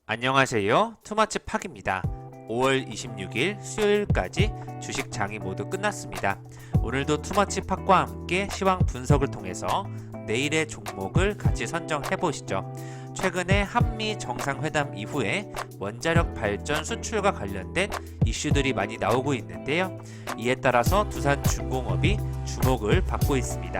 안녕하세요. 투마치 팍입니다. 5월 26일 수요일까지 주식 장이 모두 끝났습니다. 오늘도 투마치 팍과 함께 시황 분석을 통해서 내일의 종목을 같이 선정해 보시죠. 최근에 한미 정상회담 이후에 원자력 발전 수출과 관련된 이슈들이 많이 나오고 있는데요. 이에 따라서 두산중공업이 주목을 받고 있습니다.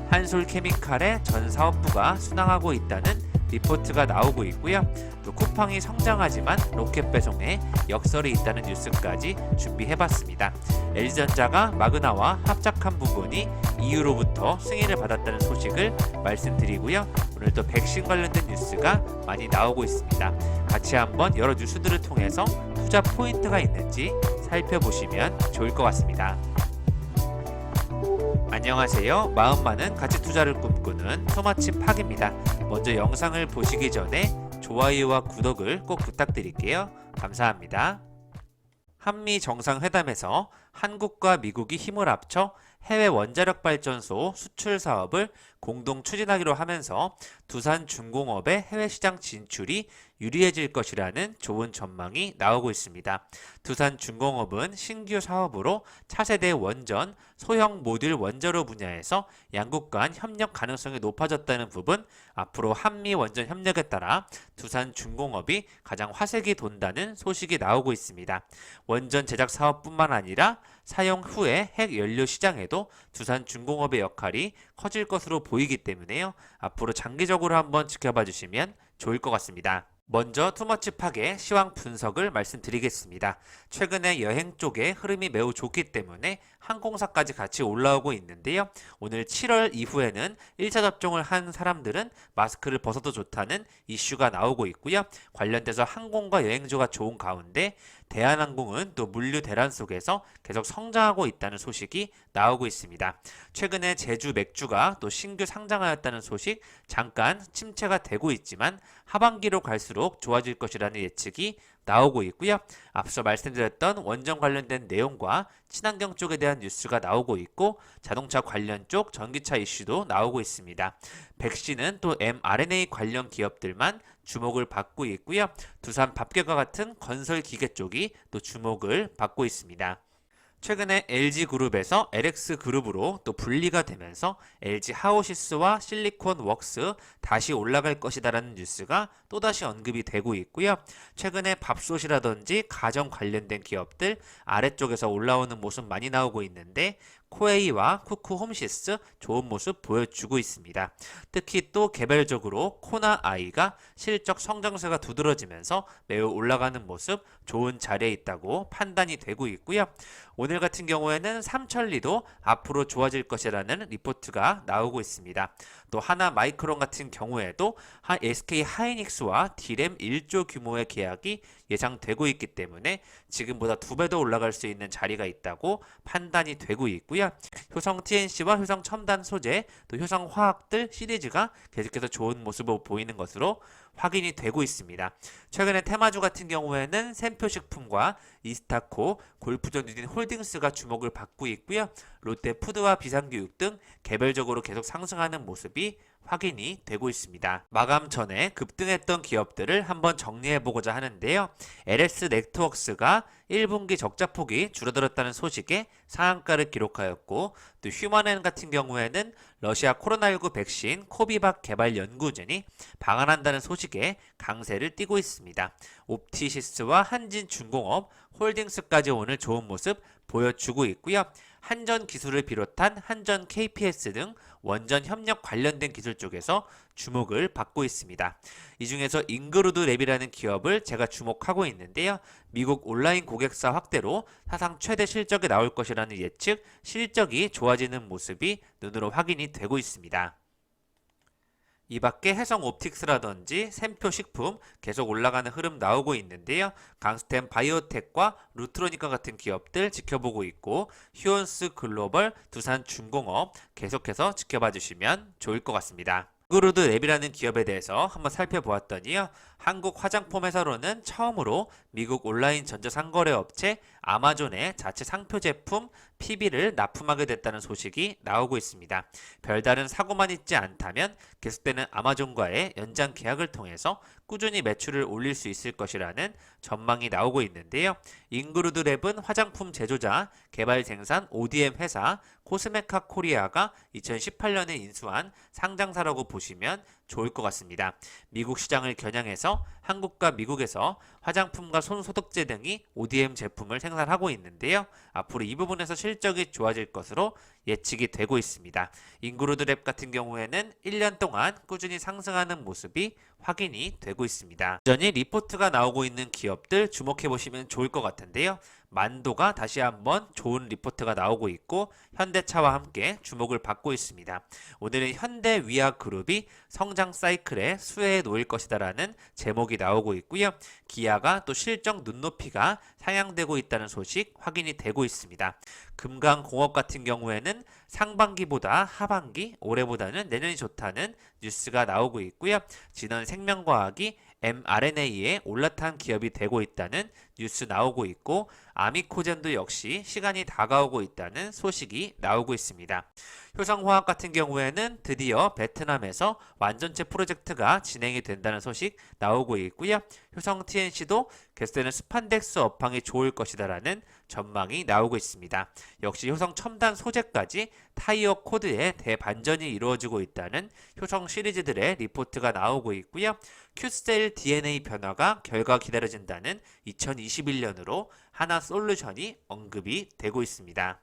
한솔케미칼의 전 사업부가 순항하고 있다는 리포트가 나오고 있고요. 또 쿠팡이 성장하지만 로켓 배송에 역설이 있다는 뉴스까지 준비해봤습니다. LG전자가 마그나와 합작한 부분이 EU로부터 승인을 받았다는 소식을 말씀드리고요. 오늘 또 백신 관련된 뉴스가 많이 나오고 있습니다. 같이 한번 여러 뉴스들을 통해서 투자 포인트가 있는지 살펴보시면 좋을 것 같습니다. 안녕하세요. 마음 많은 가치 투자를 꿈꾸는 투마치 팍입니다. 먼저 영상을 보시기 전에 좋아요와 구독을 꼭 부탁드릴게요. 감사합니다. 한미 정상회담에서 한국과 미국이 힘을 합쳐 해외 원자력 발전소 수출 사업을 공동 추진하기로 하면서 두산중공업의 해외 시장 진출이 유리해질 것이라는 좋은 전망이 나오고 있습니다. 두산중공업은 신규 사업으로 차세대 원전, 소형 모듈 원자로 분야에서 양국 간 협력 가능성이 높아졌다는 부분, 앞으로 한미 원전 협력에 따라 두산중공업이 가장 화색이 돈다는 소식이 나오고 있습니다. 원전 제작 사업뿐만 아니라 사용 후에 핵 연료 시장에도 두산중공업의 역할이 커질 것으로 보이기 때문에요. 앞으로 장기적으로 한번 지켜봐 주시면 좋을 것 같습니다. 먼저 투머치 팍의 시황 분석을 말씀드리겠습니다. 최근에 여행 쪽에 흐름이 매우 좋기 때문에 항공사까지 같이 올라오고 있는데요. 오늘 7월 이후에는 1차 접종을 한 사람들은 마스크를 벗어도 좋다는 이슈가 나오고 있고요. 관련돼서 항공과 여행주가 좋은 가운데 대한항공은 또 물류 대란 속에서 계속 성장하고 있다는 소식이 나오고 있습니다. 최근에 제주 맥주가 또 신규 상장하였다는 소식, 잠깐 침체가 되고 있지만 하반기로 갈수록 좋아질 것이라는 예측이 나오고 있고요. 앞서 말씀드렸던 원전 관련된 내용과 친환경 쪽에 대한 뉴스가 나오고 있고, 자동차 관련 쪽 전기차 이슈도 나오고 있습니다. 백신은 또 mRNA 관련 기업들만 주목을 받고 있고요. 두산 밥개과 같은 건설 기계 쪽이 또 주목을 받고 있습니다. 최근에 LG그룹에서 LX그룹으로 또 분리가 되면서 LG 하오시스와 실리콘웍스 다시 올라갈 것이다라는 뉴스가 또다시 언급이 되고 있고요. 최근에 밥솥이라든지 가정 관련된 기업들 아래쪽에서 올라오는 모습 많이 나오고 있는데, 코웨이와 쿠쿠홈시스 좋은 모습 보여주고 있습니다. 특히 또 개별적으로 코나아이가 실적 성장세가 두드러지면서 매우 올라가는 모습 좋은 자리에 있다고 판단이 되고 있고요. 오늘 같은 경우에는 삼천리도 앞으로 좋아질 것이라는 리포트가 나오고 있습니다. 또 하나 마이크론 같은 경우에도 SK 하이닉스와 D램 1조 규모의 계약이 예상되고 있기 때문에 지금보다 2배 더 올라갈 수 있는 자리가 있다고 판단이 되고 있고요. 효성 TNC와 효성 첨단 소재, 또 효성 화학들 시리즈가 계속해서 좋은 모습을 보이는 것으로 확인이 되고 있습니다. 최근에 테마주 같은 경우에는 샘표식품과 이스타코, 골프전 유진 홀딩스가 주목을 받고 있고요. 롯데푸드와 비상교육 등 개별적으로 계속 상승하는 모습이 확인이 되고 있습니다. 마감 전에 급등했던 기업들을 한번 정리해보고자 하는데요. LS 네트워크스가 1분기 적자폭이 줄어들었다는 소식에 상한가를 기록하였고, 또 휴먼엔 같은 경우에는 러시아 코로나19 백신 코비박 개발 연구진이 방한한다는 소식에 강세를 띠고 있습니다. 옵티시스와 한진중공업, 홀딩스까지 오늘 좋은 모습 보여주고 있고요. 한전 기술을 비롯한 한전 KPS 등 원전 협력 관련된 기술 쪽에서 주목을 받고 있습니다. 이 중에서 인그루드 랩이라는 기업을 제가 주목하고 있는데요. 미국 온라인 고객사 확대로 사상 최대 실적이 나올 것이라는 예측, 실적이 좋아지는 모습이 눈으로 확인이 되고 있습니다. 이 밖에 해성옵틱스라든지 샘표식품 계속 올라가는 흐름 나오고 있는데요. 강스템 바이오텍과 루트로니카 같은 기업들 지켜보고 있고, 휴온스 글로벌, 두산중공업 계속해서 지켜봐 주시면 좋을 것 같습니다. 그루드 랩이라는 기업에 대해서 한번 살펴보았더니요. 한국 화장품 회사로는 처음으로 미국 온라인 전자상거래 업체 아마존의 자체 상표 제품 PB를 납품하게 됐다는 소식이 나오고 있습니다. 별다른 사고만 있지 않다면 계속되는 아마존과의 연장 계약을 통해서 꾸준히 매출을 올릴 수 있을 것이라는 전망이 나오고 있는데요. 잉그루드랩은 화장품 제조자, 개발 생산 ODM 회사 코스메카 코리아가 2018년에 인수한 상장사라고 보시면 좋을 것 같습니다. 미국 시장을 겨냥해서 한국과 미국에서 화장품과 손소독제 등이 ODM 제품을 생산하고 있는데요. 앞으로 이 부분에서 실적이 좋아질 것으로 예측이 되고 있습니다. 잉그루드랩 같은 경우에는 1년 동안 꾸준히 상승하는 모습이 확인이 되고 있습니다. 여전히 리포트가 나오고 있는 기업들 주목해 보시면 좋을 것 같은데요. 만도가 다시 한번 좋은 리포트가 나오고 있고 현대차와 함께 주목을 받고 있습니다. 오늘은 현대위아그룹이 성장 사이클에 수혜에 놓일 것이다라는 제목이 나오고 있고요. 기아가 또 실적 눈높이가 상향되고 있다는 소식 확인이 되고 있습니다. 금강공업 같은 경우에는 상반기보다 하반기, 올해보다는 내년이 좋다는 뉴스가 나오고 있고요. 진원생명과학이 mRNA에 올라탄 기업이 되고 있다는 뉴스 나오고 있고 아미코젠도 역시 시간이 다가오고 있다는 소식이 나오고 있습니다. 효성화학 같은 경우에는 드디어 베트남에서 완전체 프로젝트가 진행이 된다는 소식 나오고 있고요. 효성 TNC도 개수되는 스판덱스 업황이 좋을 것이다라는 전망이 나오고 있습니다. 역시 효성 첨단 소재까지 타이어 코드의 대반전이 이루어지고 있다는 효성 시리즈들의 리포트가 나오고 있고요. 큐셀 DNA 변화가 결과 기다려진다는 2021년으로 하나솔루션이 언급이 되고 있습니다.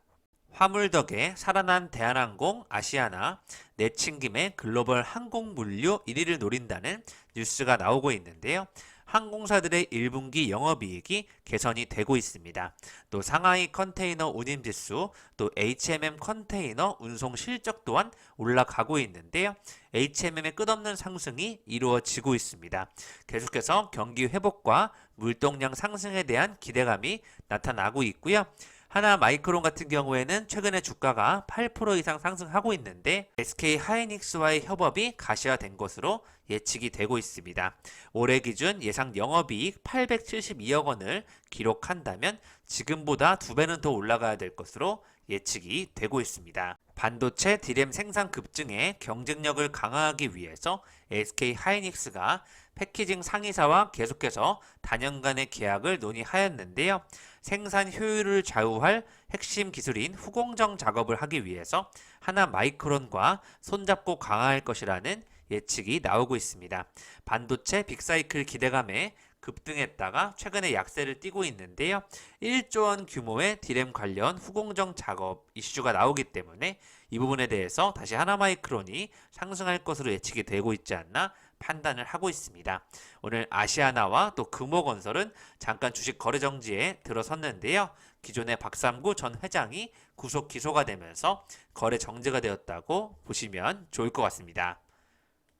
화물 덕에 살아난 대한항공, 아시아나, 내친김의 글로벌 항공물류 1위를 노린다는 뉴스가 나오고 있는데요. 항공사들의 1분기 영업이익이 개선이 되고 있습니다. 또 상하이 컨테이너 운임지수, 또 HMM 컨테이너 운송 실적 또한 올라가고 있는데요. HMM의 끝없는 상승이 이루어지고 있습니다. 계속해서 경기 회복과 물동량 상승에 대한 기대감이 나타나고 있고요. 하나 마이크론 같은 경우에는 최근에 주가가 8% 이상 상승하고 있는데 SK 하이닉스와의 협업이 가시화된 것으로 예측이 되고 있습니다. 올해 기준 예상 영업이익 872억 원을 기록한다면 지금보다 2배는 더 올라가야 될 것으로 예측이 되고 있습니다. 반도체 디램 생산 급증에 경쟁력을 강화하기 위해서 SK 하이닉스가 패키징 상위사와 계속해서 단연간의 계약을 논의하였는데요. 생산 효율을 좌우할 핵심 기술인 후공정 작업을 하기 위해서 하나 마이크론과 손잡고 강화할 것이라는 예측이 나오고 있습니다. 반도체 빅사이클 기대감에 급등했다가 최근에 약세를 띠고 있는데요. 1조 원 규모의 디램 관련 후공정 작업 이슈가 나오기 때문에 이 부분에 대해서 다시 하나마이크론이 상승할 것으로 예측이 되고 있지 않나 판단을 하고 있습니다. 오늘 아시아나와 또 금호건설은 잠깐 주식 거래 정지에 들어섰는데요. 기존의 박삼구 전 회장이 구속 기소가 되면서 거래 정지가 되었다고 보시면 좋을 것 같습니다.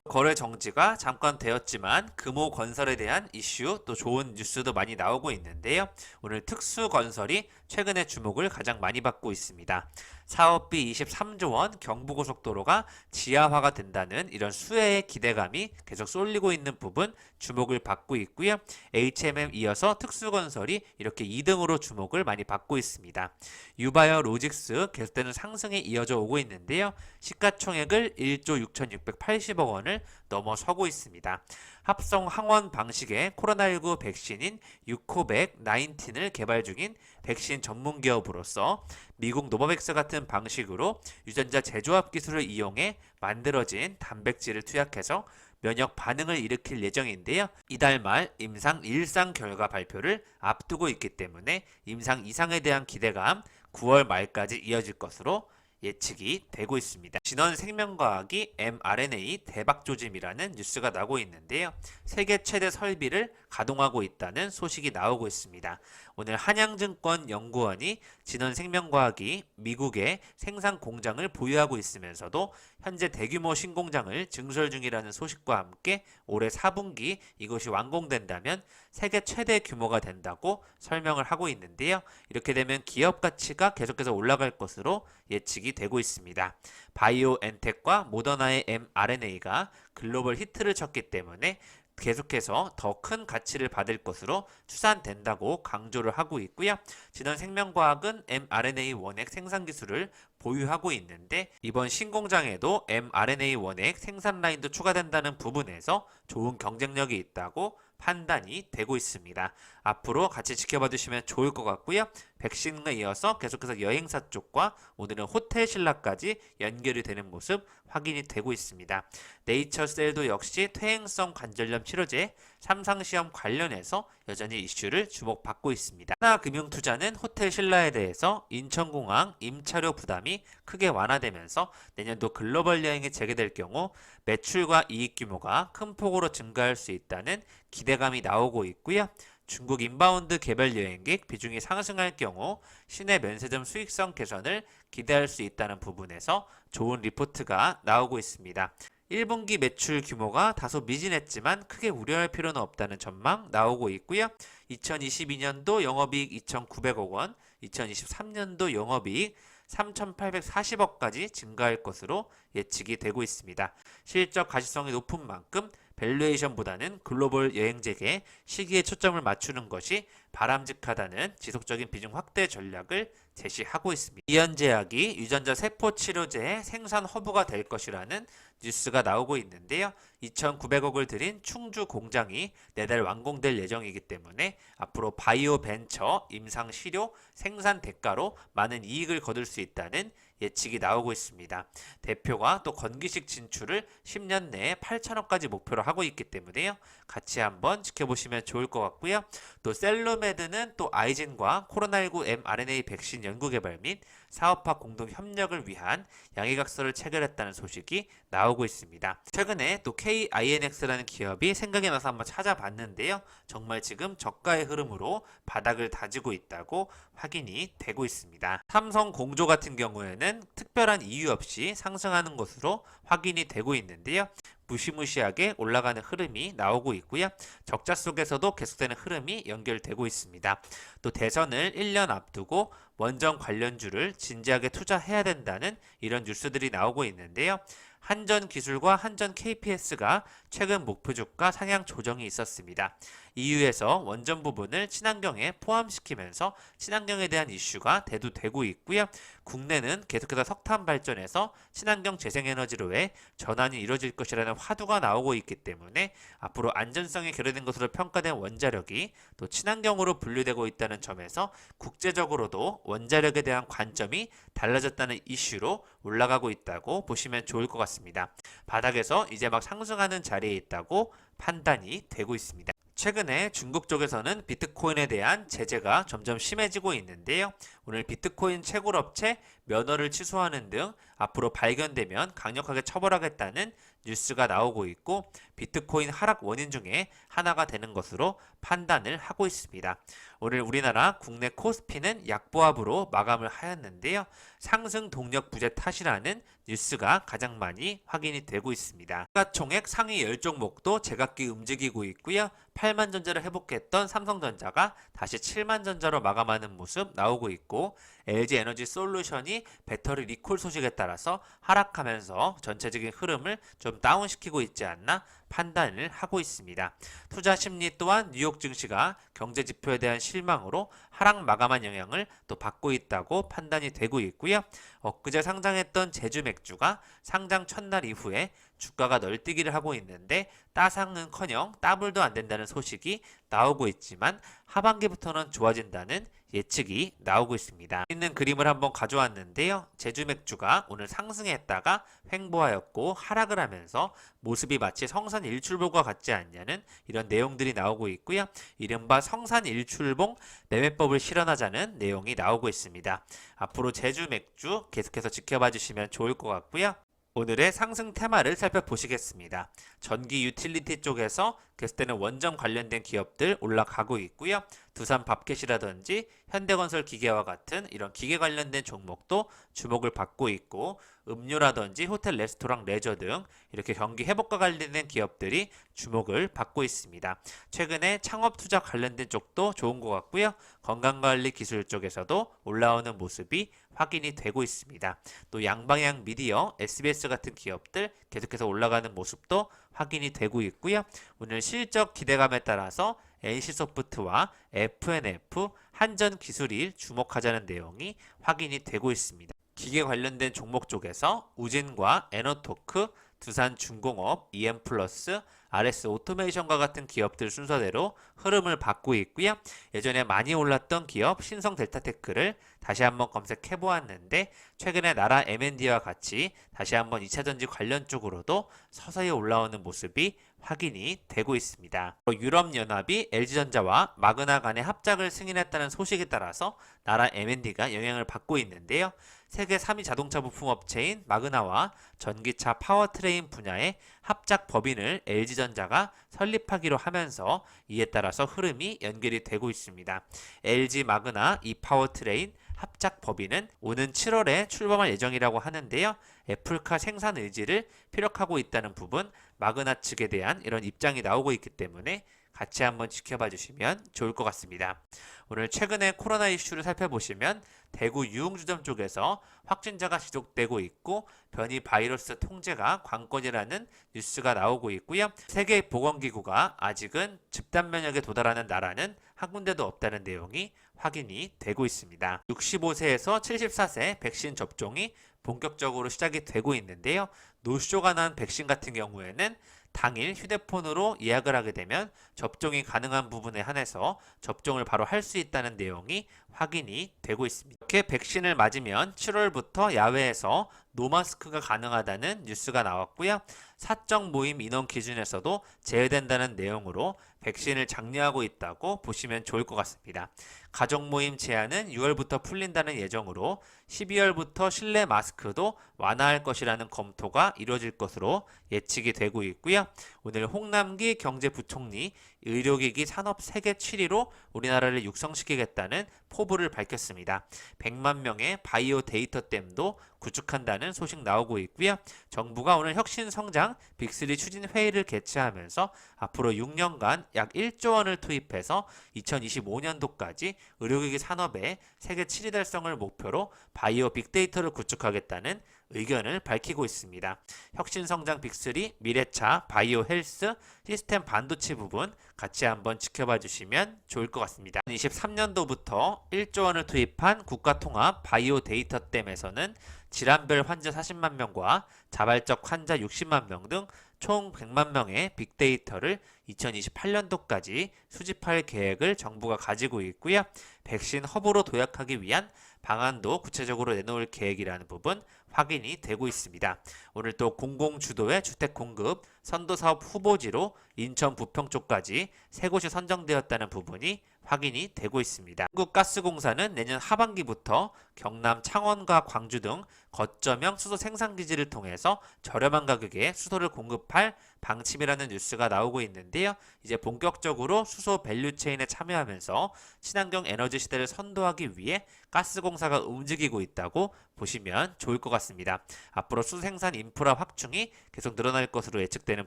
거래 정지가 잠깐 되었지만 금호건설에 대한 이슈 또 좋은 뉴스도 많이 나오고 있는데요. 오늘 특수건설이 최근에 주목을 가장 많이 받고 있습니다. 사업비 23조 원 경부고속도로가 지하화가 된다는 이런 수혜의 기대감이 계속 쏠리고 있는 부분 주목을 받고 있고요. HMM 이어서 특수건설이 이렇게 2등으로 주목을 많이 받고 있습니다. 유바이오 로직스 계속되는 상승에 이어져 오고 있는데요. 시가총액을 1조 6,680억 원을 넘어서고 있습니다. 합성 항원 방식의 코로나19 백신인 유코백 19을 개발 중인 백신 전문 기업으로서 미국 노바백스 같은 방식으로 유전자 재조합 기술을 이용해 만들어진 단백질을 투약해서 면역 반응을 일으킬 예정인데요. 이달 말 임상 1상 결과 발표를 앞두고 있기 때문에 임상 2상에 대한 기대감 9월 말까지 이어질 것으로 예측이 되고 있습니다. 진원생명과학이 mRNA 대박조짐이라는 뉴스가 나고 있는데요. 세계 최대 설비를 가동하고 있다는 소식이 나오고 있습니다. 오늘 한양증권 연구원이 진원생명과학이 미국에 생산 공장을 보유하고 있으면서도 현재 대규모 신공장을 증설 중이라는 소식과 함께 올해 4분기 이것이 완공된다면 세계 최대 규모가 된다고 설명을 하고 있는데요. 이렇게 되면 기업 가치가 계속해서 올라갈 것으로 예측이 되고 있습니다. 바이오엔텍과 모더나의 mRNA가 글로벌 히트를 쳤기 때문에 계속해서 더 큰 가치를 받을 것으로 추산된다고 강조를 하고 있고요. 진원생명과학은 mRNA 원액 생산 기술을 보유하고 있는데 이번 신공장에도 mRNA 원액 생산 라인도 추가된다는 부분에서 좋은 경쟁력이 있다고 판단이 되고 있습니다. 앞으로 같이 지켜봐 주시면 좋을 것 같고요. 백신에 이어서 계속해서 여행사 쪽과 오늘은 호텔 신라까지 연결이 되는 모습 확인이 되고 있습니다. 네이처셀도 역시 퇴행성 관절염 치료제 3상 시험 관련해서 여전히 이슈를 주목받고 있습니다. 하나금융투자는 호텔 신라에 대해서 인천공항 임차료 부담이 크게 완화되면서 내년도 글로벌 여행이 재개될 경우 매출과 이익 규모가 큰 폭으로 증가할 수 있다는 기대감이 나오고 있고요. 중국 인바운드 개별 여행객 비중이 상승할 경우 시내 면세점 수익성 개선을 기대할 수 있다는 부분에서 좋은 리포트가 나오고 있습니다. 1분기 매출 규모가 다소 미진했지만 크게 우려할 필요는 없다는 전망 나오고 있고요. 2022년도 영업이익 2,900억 원, 2023년도 영업이익 3,840억까지 증가할 것으로 예측이 되고 있습니다. 실적 가시성이 높은 만큼 밸류에이션보다는 글로벌 여행객의 시기에 초점을 맞추는 것이 바람직하다는 지속적인 비중 확대 전략을 제시하고 있습니다. 이현제약이 유전자 세포 치료제의 생산 허브가 될 것이라는 뉴스가 나오고 있는데요. 2,900억을 들인 충주 공장이 내달 완공될 예정이기 때문에 앞으로 바이오 벤처, 임상 시료, 생산 대가로 많은 이익을 거둘 수 있다는 예측이 나오고 있습니다. 대표가 또 건기식 진출을 10년 내에 8천억까지 목표로 하고 있기 때문에요. 같이 한번 지켜보시면 좋을 것 같고요. 또 셀로메드는 또 아이진과 코로나19 mRNA 백신 연구개발 및 사업화 공동 협력을 위한 양해각서를 체결했다는 소식이 나오고 있습니다. 최근에 또 KINX라는 기업이 생각이 나서 한번 찾아봤는데요. 정말 지금 저가의 흐름으로 바닥을 다지고 있다고 확인이 되고 있습니다. 삼성 공조 같은 경우에는 특별한 이유 없이 상승하는 것으로 확인이 되고 있는데요. 무시무시하게 올라가는 흐름이 나오고 있고요. 적자 속에서도 계속되는 흐름이 연결되고 있습니다. 또 대선을 1년 앞두고 원전 관련주를 진지하게 투자해야 된다는 이런 뉴스들이 나오고 있는데요. 한전기술과 한전 KPS가 최근 목표 주가 상향 조정이 있었습니다. EU에서 원전 부분을 친환경에 포함시키면서 친환경에 대한 이슈가 대두되고 있고요. 국내는 계속해서 석탄 발전에서 친환경 재생에너지로의 전환이 이루어질 것이라는 화두가 나오고 있기 때문에 앞으로 안전성이 결여된 것으로 평가된 원자력이 또 친환경으로 분류되고 있다는 점에서 국제적으로도 원자력에 대한 관점이 달라졌다는 이슈로 올라가고 있다고 보시면 좋을 것 같습니다. 바닥에서 이제 막 상승하는 자리에 있다고 판단이 되고 있습니다. 최근에 중국 쪽에서는 비트코인에 대한 제재가 점점 심해지고 있는데요. 오늘 비트코인 채굴업체 면허를 취소하는 등 앞으로 발견되면 강력하게 처벌하겠다는 뉴스가 나오고 있고 비트코인 하락 원인 중에 하나가 되는 것으로 판단을 하고 있습니다. 오늘 우리나라 국내 코스피는 약보합으로 마감을 하였는데요. 상승 동력 부재 탓이라는 뉴스가 가장 많이 확인이 되고 있습니다. 시가총액 상위 10종목도 제각기 움직이고 있고요. 8만 전자를 회복했던 삼성전자가 다시 7만 전자로 마감하는 모습 나오고 있고 LG에너지솔루션이 배터리 리콜 소식에 따라서 하락하면서 전체적인 흐름을 좀 다운시키고 있지 않나 판단을 하고 있습니다. 투자 심리 또한 뉴욕 증시가 경제 지표에 대한 실망으로 하락 마감한 영향을 또 받고 있다고 판단이 되고 있고요. 엊그제 상장했던 제주 맥주가 상장 첫날 이후에 주가가 널뛰기를 하고 있는데 따상은커녕 따블도 안 된다는 소식이 나오고 있지만 하반기부터는 좋아진다는 예측이 나오고 있습니다. 있는 그림을 한번 가져왔는데요. 제주 맥주가 오늘 상승했다가 횡보하였고 하락을 하면서 모습이 마치 성산 일출봉과 같지 않냐는 이런 내용들이 나오고 있고요. 이른바 성산 일출봉 매매법을 실현하자는 내용이 나오고 있습니다. 앞으로 제주 맥주 계속해서 지켜봐 주시면 좋을 것 같고요. 오늘의 상승 테마를 살펴보시겠습니다. 전기 유틸리티 쪽에서 계속되는 원전 관련된 기업들 올라가고 있고요. 두산 밥켓이라든지 현대건설 기계와 같은 이런 기계 관련된 종목도 주목을 받고 있고, 음료라든지 호텔, 레스토랑, 레저 등 이렇게 경기 회복과 관련된 기업들이 주목을 받고 있습니다. 최근에 창업 투자 관련된 쪽도 좋은 것 같고요. 건강관리 기술 쪽에서도 올라오는 모습이 확인이 되고 있습니다. 또 양방향 미디어, SBS 같은 기업들 계속해서 올라가는 모습도 확인이 되고 있고요. 오늘 실적 기대감에 따라서 NC소프트와 FNF, 한전기술이 주목하자는 내용이 확인이 되고 있습니다. 기계 관련된 종목 쪽에서 우진과 에너토크, 두산중공업, EM플러스, RS 오토메이션과 같은 기업들 순서대로 흐름을 받고 있고요. 예전에 많이 올랐던 기업 신성델타테크를 다시 한번 검색해 보았는데, 최근에 나라 M&D와 같이 다시 한번 2차전지 관련 쪽으로도 서서히 올라오는 모습이 확인이 되고 있습니다. 유럽연합이 LG전자와 마그나 간의 합작을 승인했다는 소식에 따라서 나라 M&D가 영향을 받고 있는데요. 세계 3위 자동차 부품 업체인 마그나와 전기차 파워트레인 분야의 합작 법인을 LG전자가 설립하기로 하면서 이에 따라서 흐름이 연결이 되고 있습니다. LG 마그나 이 파워트레인 합작 법인은 오는 7월에 출범할 예정이라고 하는데요. 애플카 생산 의지를 피력하고 있다는 부분, 마그나 측에 대한 이런 입장이 나오고 있기 때문에 같이 한번 지켜봐 주시면 좋을 것 같습니다. 오늘 최근에 코로나 이슈를 살펴보시면 대구 유흥주점 쪽에서 확진자가 지속되고 있고, 변이 바이러스 통제가 관건이라는 뉴스가 나오고 있고요. 세계보건기구가 아직은 집단 면역에 도달하는 나라는 한 군데도 없다는 내용이 확인이 되고 있습니다. 65세에서 74세 백신 접종이 본격적으로 시작이 되고 있는데요. 노쇼가 난 백신 같은 경우에는 당일 휴대폰으로 예약을 하게 되면 접종이 가능한 부분에 한해서 접종을 바로 할 수 있다는 내용이 확인이 되고 있습니다. 이렇게 백신을 맞으면 7월부터 야외에서 노마스크가 가능하다는 뉴스가 나왔고요. 사적 모임 인원 기준에서도 제외된다는 내용으로 백신을 장려하고 있다고 보시면 좋을 것 같습니다. 가족 모임 제한은 6월부터 풀린다는 예정으로 12월부터 실내 마스크도 완화할 것이라는 검토가 이루어질 것으로 예측이 되고 있고요. 오늘 홍남기 경제부총리 의료기기 산업 세계 7위로 우리나라를 육성시키겠다는 포부를 밝혔습니다. 100만 명의 바이오 데이터댐도 구축한다는 소식 나오고 있고요. 정부가 오늘 혁신성장 빅3 추진 회의를 개최하면서 앞으로 6년간 약 1조 원을 투입해서 2025년도까지 의료기기 산업의 세계 7위 달성을 목표로 바이오 빅데이터를 구축하겠다는 의견을 밝히고 있습니다. 혁신성장 빅3, 미래차, 바이오 헬스, 시스템 반도체 부분 같이 한번 지켜봐 주시면 좋을 것 같습니다. 2023년도부터 1조 원을 투입한 국가통합 바이오 데이터댐에서는 질환별 환자 40만 명과 자발적 환자 60만 명 등 총 100만 명의 빅데이터를 2028년도까지 수집할 계획을 정부가 가지고 있고요. 백신 허브로 도약하기 위한 방안도 구체적으로 내놓을 계획이라는 부분 확인이 되고 있습니다. 오늘 또 공공주도의 주택공급 선도사업 후보지로 인천 부평 쪽까지 세 곳이 선정되었다는 부분이 확인이 되고 있습니다. 한국가스공사는 내년 하반기부터 경남 창원과 광주 등 거점형 수소 생산기지를 통해서 저렴한 가격에 수소를 공급할 방침이라는 뉴스가 나오고 있는데요. 이제 본격적으로 수소 밸류체인에 참여하면서 친환경 에너지 시대를 선도하기 위해 가스공사가 움직이고 있다고 보시면 좋을 것 같습니다. 앞으로 수소 생산 인프라 확충이 계속 늘어날 것으로 예측되는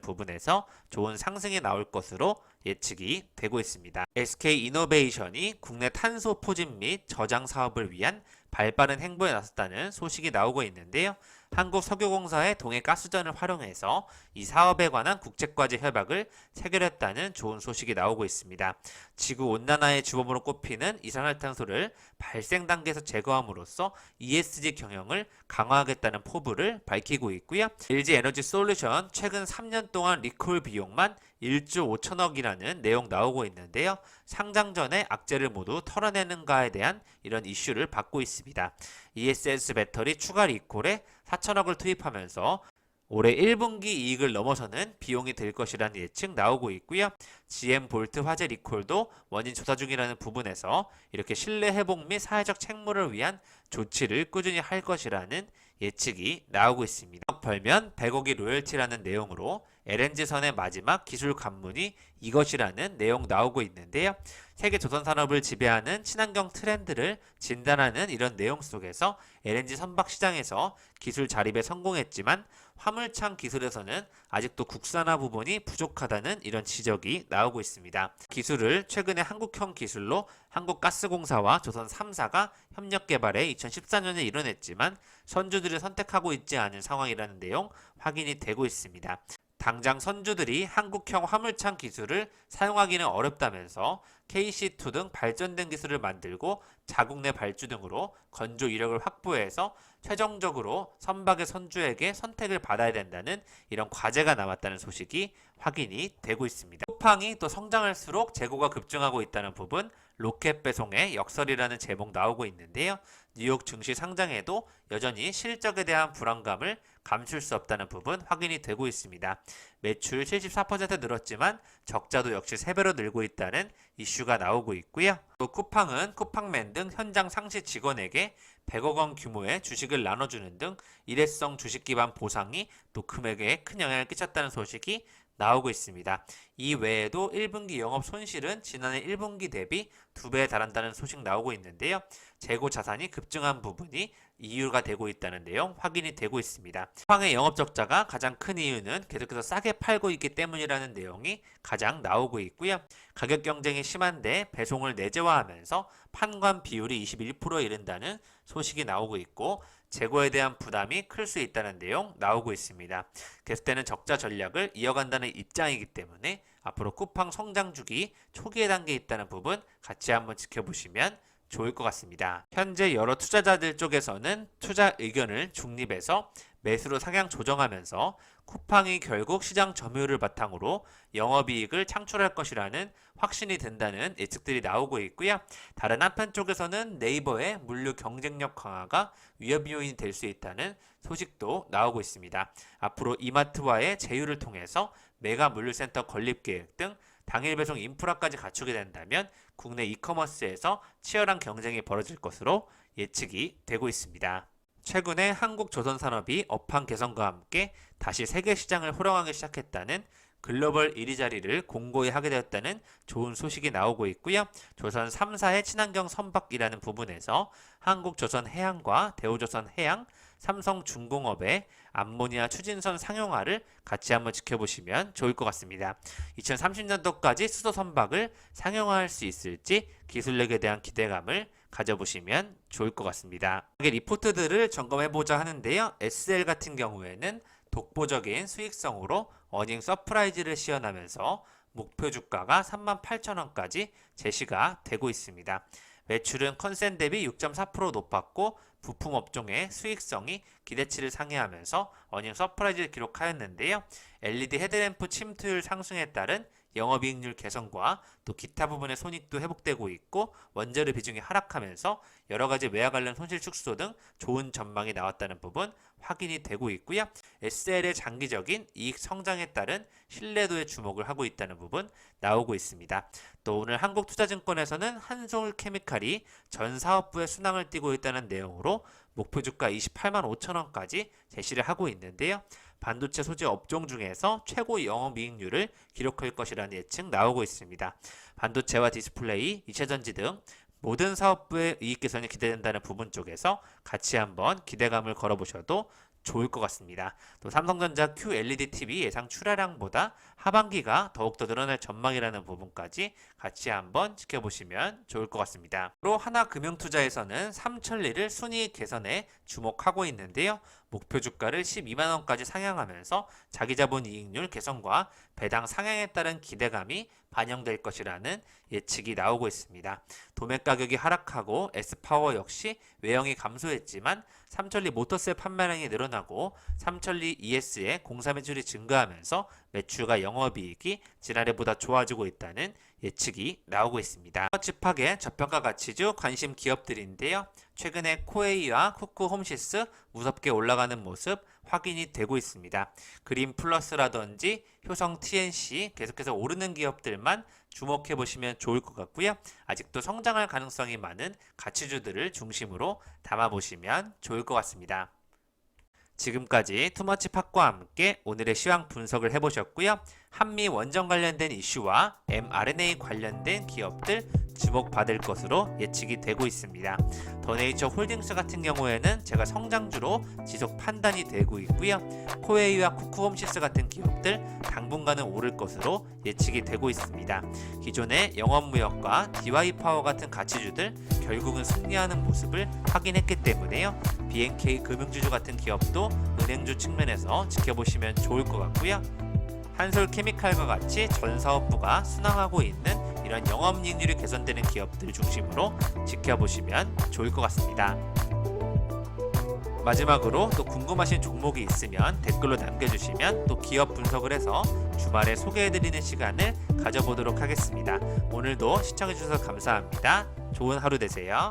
부분에서 좋은 상승이 나올 것으로 예측이 되고 있습니다. SK이노베이션이 국내 탄소 포집 및 저장 사업을 위한 발빠른 행보에 나섰다는 소식이 나오고 있는데요. 한국석유공사의 동해가스전을 활용해서 이 사업에 관한 국제과제 협약을 체결했다는 좋은 소식이 나오고 있습니다. 지구온난화의 주범으로 꼽히는 이산화탄소를 발생 단계에서 제거함으로써 ESG 경영을 강화하겠다는 포부를 밝히고 있고요. LG에너지솔루션 최근 3년 동안 리콜 비용만 1조 5천억이라는 내용 나오고 있는데요. 상장 전에 악재를 모두 털어내는가에 대한 이런 이슈를 받고 있습니다. ESS 배터리 추가 리콜에 4천억을 투입하면서 올해 1분기 이익을 넘어서는 비용이 될 것이라는 예측 나오고 있고요. GM 볼트 화재 리콜도 원인 조사 중이라는 부분에서 이렇게 신뢰 회복 및 사회적 책무를 위한 조치를 꾸준히 할 것이라는 예측이 나오고 있습니다. 벌면 100억이 로열티라는 내용으로 LNG선의 마지막 기술 관문이 이것이라는 내용 나오고 있는데요. 세계 조선 산업을 지배하는 친환경 트렌드를 진단하는 이런 내용 속에서 LNG 선박 시장에서 기술 자립에 성공했지만 화물창 기술에서는 아직도 국산화 부분이 부족하다는 이런 지적이 나오고 있습니다. 기술을 최근에 한국형 기술로 한국가스공사와 조선 3사가 협력 개발에 2014년에 이뤄냈지만 선주들을 선택하고 있지 않은 상황이라는 내용 확인이 되고 있습니다. 당장 선주들이 한국형 화물창 기술을 사용하기는 어렵다면서 KC2 등 발전된 기술을 만들고 자국 내 발주 등으로 건조 이력을 확보해서 최종적으로 선박의 선주에게 선택을 받아야 된다는 이런 과제가 남았다는 소식이 확인이 되고 있습니다. 쿠팡이 또 성장할수록 재고가 급증하고 있다는 부분, 로켓 배송의 역설이라는 제목 나오고 있는데요. 뉴욕 증시 상장에도 여전히 실적에 대한 불안감을 감출 수 없다는 부분 확인이 되고 있습니다. 매출 74% 늘었지만 적자도 역시 3배로 늘고 있다는 이슈가 나오고 있고요. 또 쿠팡은 쿠팡맨 등 현장 상시 직원에게 100억 원 규모의 주식을 나눠주는 등 일회성 주식 기반 보상이 또 금액에 큰 영향을 끼쳤다는 소식이 나오고 있습니다. 이 외에도 1분기 영업 손실은 지난해 1분기 대비 2배에 달한다는 소식 나오고 있는데요. 재고 자산이 급증한 부분이 이유가 되고 있다는 내용 확인이 되고 있습니다. 쿠팡의 영업 적자가 가장 큰 이유는 계속해서 싸게 팔고 있기 때문이라는 내용이 가장 나오고 있고요. 가격 경쟁이 심한데 배송을 내재화하면서 판관 비율이 21%에 이른다는 소식이 나오고 있고 재고에 대한 부담이 클 수 있다는 내용 나오고 있습니다. 계속되는 적자 전략을 이어간다는 입장이기 때문에 앞으로 쿠팡 성장 주기 초기의 단계에 있다는 부분 같이 한번 지켜보시면 좋을 것 같습니다. 현재 여러 투자자들 쪽에서는 투자 의견을 중립해서 매수로 상향 조정하면서 쿠팡이 결국 시장 점유율을 바탕으로 영업이익을 창출할 것이라는 확신이 든다는 예측들이 나오고 있고요. 다른 한편 쪽에서는 네이버의 물류 경쟁력 강화가 위협 요인이 될 수 있다는 소식도 나오고 있습니다. 앞으로 이마트와의 제휴를 통해서 메가 물류센터 건립 계획 등 당일 배송 인프라까지 갖추게 된다면 국내 이커머스에서 치열한 경쟁이 벌어질 것으로 예측이 되고 있습니다. 최근에 한국조선산업이 업황 개선과 함께 다시 세계 시장을 호령하기 시작했다는 글로벌 1위 자리를 공고히 하게 되었다는 좋은 소식이 나오고 있고요. 조선 3사의 친환경 선박이라는 부분에서 한국조선해양과 대우조선해양, 삼성중공업의 암모니아 추진선 상용화를 같이 한번 지켜보시면 좋을 것 같습니다. 2030년도까지 수소 선박을 상용화할 수 있을지 기술력에 대한 기대감을 가져보시면 좋을 것 같습니다. 리포트들을 점검해보자 하는데요. SL 같은 경우에는 독보적인 수익성으로 어닝 서프라이즈를 시현하면서 목표 주가가 38,000원까지 제시가 되고 있습니다. 매출은 컨센 대비 6.4% 높았고 부품 업종의 수익성이 기대치를 상회하면서 어닝 서프라이즈를 기록하였는데요. LED 헤드램프 침투율 상승에 따른 영업이익률 개선과 또 기타 부분의 손익도 회복되고 있고 원재료 비중이 하락하면서 여러가지 외화 관련 손실 축소 등 좋은 전망이 나왔다는 부분 확인이 되고 있고요. SL의 장기적인 이익 성장에 따른 신뢰도에 주목을 하고 있다는 부분 나오고 있습니다. 또 오늘 한국투자증권에서는 한솔케미칼이 전 사업부의 순항을 띠고 있다는 내용으로 목표 주가 28만 5천원까지 제시를 하고 있는데요. 반도체 소재 업종 중에서 최고 영업이익률을 기록할 것이라는 예측 나오고 있습니다. 반도체와 디스플레이, 이체전지 등 모든 사업부의 이익 개선이 기대된다는 부분 쪽에서 같이 한번 기대감을 걸어보셔도 좋을 것 같습니다. 또 삼성전자 QLED TV 예상 출하량보다 하반기가 더욱더 늘어날 전망이라는 부분까지 같이 한번 지켜보시면 좋을 것 같습니다. 또 하나금융투자에서는 삼천리를 순이익 개선에 주목하고 있는데요. 목표 주가를 12만원까지 상향하면서 자기자본 이익률 개선과 배당 상향에 따른 기대감이 반영될 것이라는 예측이 나오고 있습니다. 도매 가격이 하락하고 S파워 역시 외형이 감소했지만 삼천리 모터셀 판매량이 늘어나고 삼천리 ES의 공사 매출이 증가하면서 매출과 영업이익이 지난해보다 좋아지고 있다는 예측이 나오고 있습니다. 집합의 저평가 가치주 관심 기업들인데요. 최근에 코웨이와 쿠쿠홈시스 무섭게 올라가는 모습 확인이 되고 있습니다. 그린 플러스라든지 효성 TNC 계속해서 오르는 기업들만 주목해 보시면 좋을 것 같고요. 아직도 성장할 가능성이 많은 가치주들을 중심으로 담아 보시면 좋을 것 같습니다. 지금까지 투머치팟과 함께 오늘의 시황 분석을 해보셨고요. 한미 원전 관련된 이슈와 mRNA 관련된 기업들 주목받을 것으로 예측이 되고 있습니다. 더네이처 홀딩스 같은 경우에는 제가 성장주로 지속 판단이 되고 있고요. 코웨이와 쿠쿠홈시스 같은 기업들 당분간은 오를 것으로 예측이 되고 있습니다. 기존의 영업무역과 DY파워 같은 가치주들 결국은 승리하는 모습을 확인했기 때문에요. BNK 금융주주 같은 기업도 은행주 측면에서 지켜보시면 좋을 것 같고요. 한솔케미칼과 같이 전 사업부가 순항하고 있는 이런 영업이익률이 개선되는 기업들 중심으로 지켜보시면 좋을 것 같습니다. 마지막으로 또 궁금하신 종목이 있으면 댓글로 남겨주시면 또 기업 분석을 해서 주말에 소개해드리는 시간을 가져보도록 하겠습니다. 오늘도 시청해주셔서 감사합니다. 좋은 하루 되세요.